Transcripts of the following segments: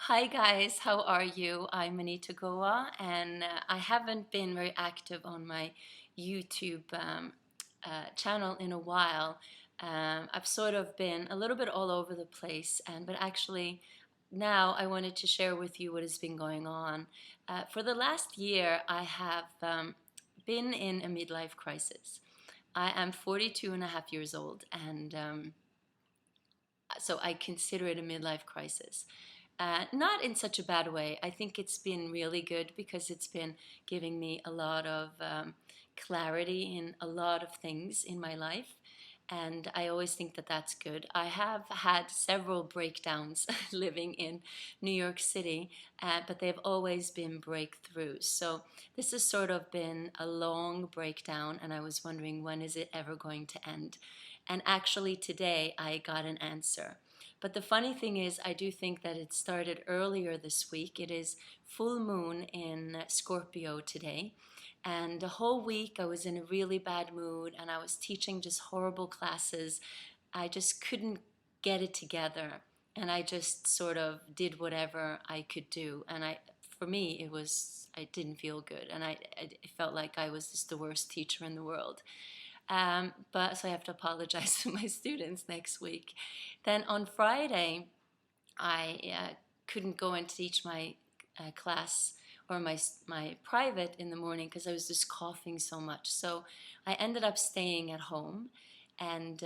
Hi guys, how are you? I'm Anita and I haven't been very active on my YouTube channel in a while. I've sort of been a little bit all over the place, but actually now I wanted to share with you what has been going on. For the last year, I have been in a midlife crisis. I am 42 and a half years old, and so I consider it a midlife crisis. Not in such a bad way. I think it's been really good because it's been giving me a lot of clarity in a lot of things in my life. And I always think that that's good. I have had several breakdowns living in New York City, but they've always been breakthroughs. So this has sort of been a long breakdown, and I was wondering, when is it ever going to end? And actually, today I got an answer. But the funny thing is, I do think that it started earlier this week. It is full moon in Scorpio today. And the whole week I was in a really bad mood and I was teaching just horrible classes. I just couldn't get it together. And I just sort of did whatever I could do. And for me, I didn't feel good. And I felt like I was just the worst teacher in the world. But so I have to apologize to my students next week. Then on Friday, I couldn't go and teach my class or my private in the morning because I was just coughing so much. So I ended up staying at home and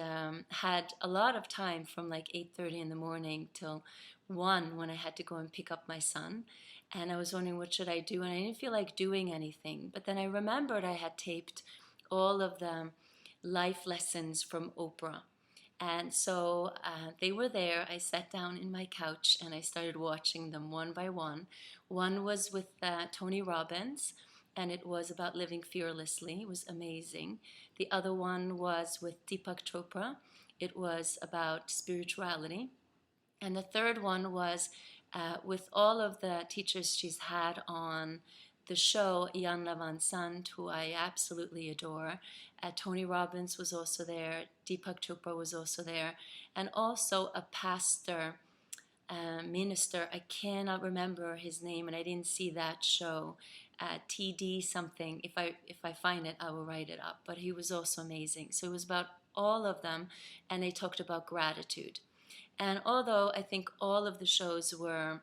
had a lot of time from like 8:30 in the morning till 1 when I had to go and pick up my son. And I was wondering what should I do, and I didn't feel like doing anything. But then I remembered I had taped all of the life lessons from Oprah. And so they were there. I sat down in my couch and I started watching them one by one. One was with Tony Robbins, and it was about living fearlessly. It was amazing. The other one was with Deepak Chopra. It was about spirituality. And the third one was with all of the teachers she's had on the show, Ian Lavan Sant, who I absolutely adore. Tony Robbins was also there. Deepak Chopra was also there. And also a pastor, minister. I cannot remember his name, and I didn't see that show. TD something. If I find it, I will write it up. But he was also amazing. So it was about all of them, and they talked about gratitude. And although I think all of the shows were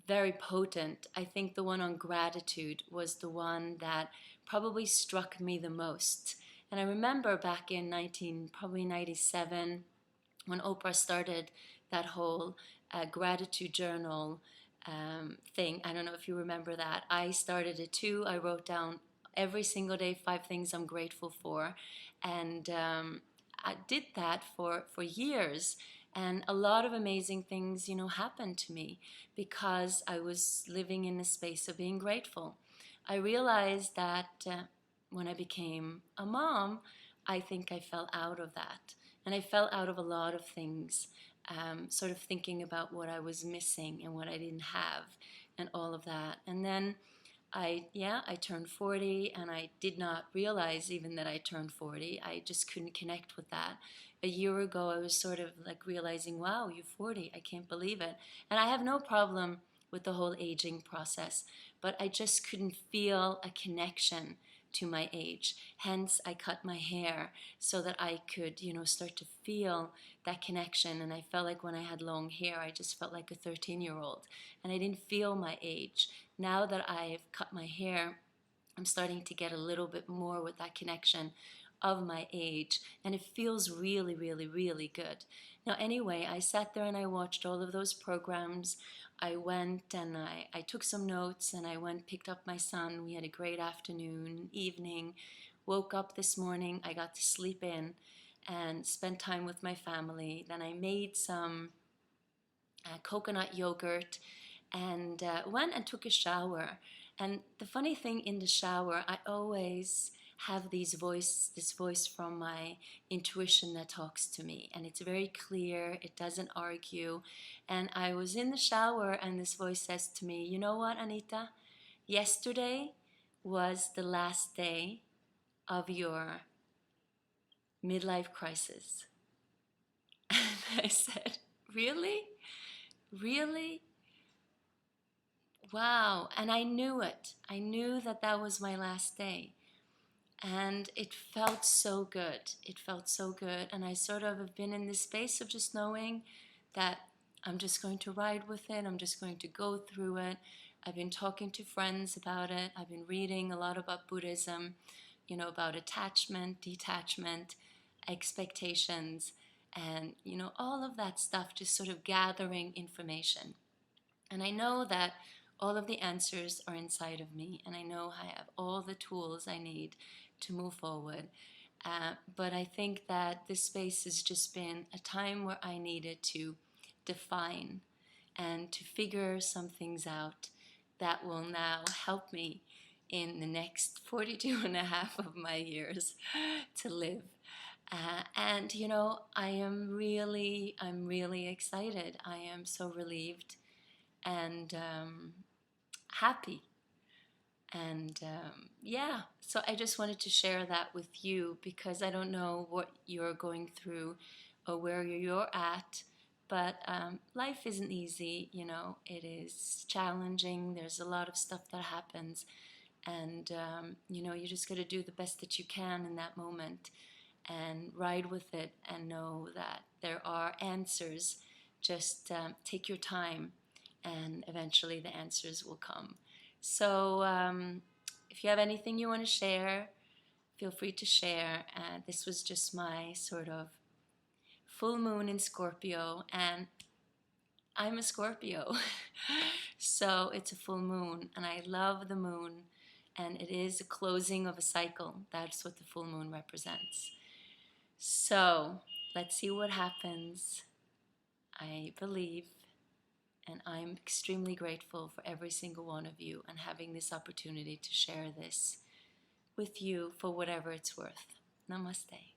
very potent, I think the one on gratitude was the one that probably struck me the most. And I remember back in probably 97, when Oprah started that whole gratitude journal thing. I don't know if you remember that. I started it too. I wrote down every single day 5 things I'm grateful for, and I did that for years. And a lot of amazing things, happened to me because I was living in a space of being grateful. I realized that when I became a mom, I think I fell out of that. And I fell out of a lot of things, sort of thinking about what I was missing and what I didn't have and all of that. And then I turned 40 and I did not realize even that I turned 40. I just couldn't connect with that. A year ago, I was sort of like realizing, wow, you're 40. I can't believe it. And I have no problem with the whole aging process, but I just couldn't feel a connection to my age. Hence, I cut my hair so that I could, start to feel that connection. And I felt like when I had long hair, I just felt like a 13-year-old, and I didn't feel my age. Now that I've cut my hair, I'm starting to get a little bit more with that connection of my age, and it feels really, really, really good. Now, anyway, I sat there and I watched all of those programs. I went and I took some notes, and I went, picked up my son. We had a great afternoon, evening. Woke up this morning. I got to sleep in and spent time with my family. Then I made some coconut yogurt and went and took a shower. And the funny thing, in the shower, I always have this voice from my intuition that talks to me, and it's very clear. It doesn't argue. And I was in the shower, and this voice says to me, "You know what, Anita? Yesterday was the last day of your midlife crisis." And I said, "Really?" Really? Wow. And I knew it. I knew that that was my last day. And it felt so good. It felt so good. And I sort of have been in this space of just knowing that I'm just going to ride with it. I'm just going to go through it. I've been talking to friends about it. I've been reading a lot about Buddhism, about attachment, detachment, expectations, and, all of that stuff, just sort of gathering information. And I know that all of the answers are inside of me, and I know I have all the tools I need to move forward. But I think that this space has just been a time where I needed to define and to figure some things out that will now help me in the next 42 and a half of my years to live. And I'm really excited. I am so relieved and happy. And yeah, so I just wanted to share that with you because I don't know what you're going through or where you're at, but life isn't easy, it is challenging. There's a lot of stuff that happens, and you just got to do the best that you can in that moment and ride with it and know that there are answers. Just take your time, and eventually the answers will come. So if you have anything you want to share, feel free to share. This was just my sort of full moon in Scorpio, and I'm a Scorpio. So it's a full moon, and I love the moon, and it is a closing of a cycle. That's what the full moon represents. So let's see what happens. I believe, and I'm extremely grateful for every single one of you and having this opportunity to share this with you for whatever it's worth. Namaste.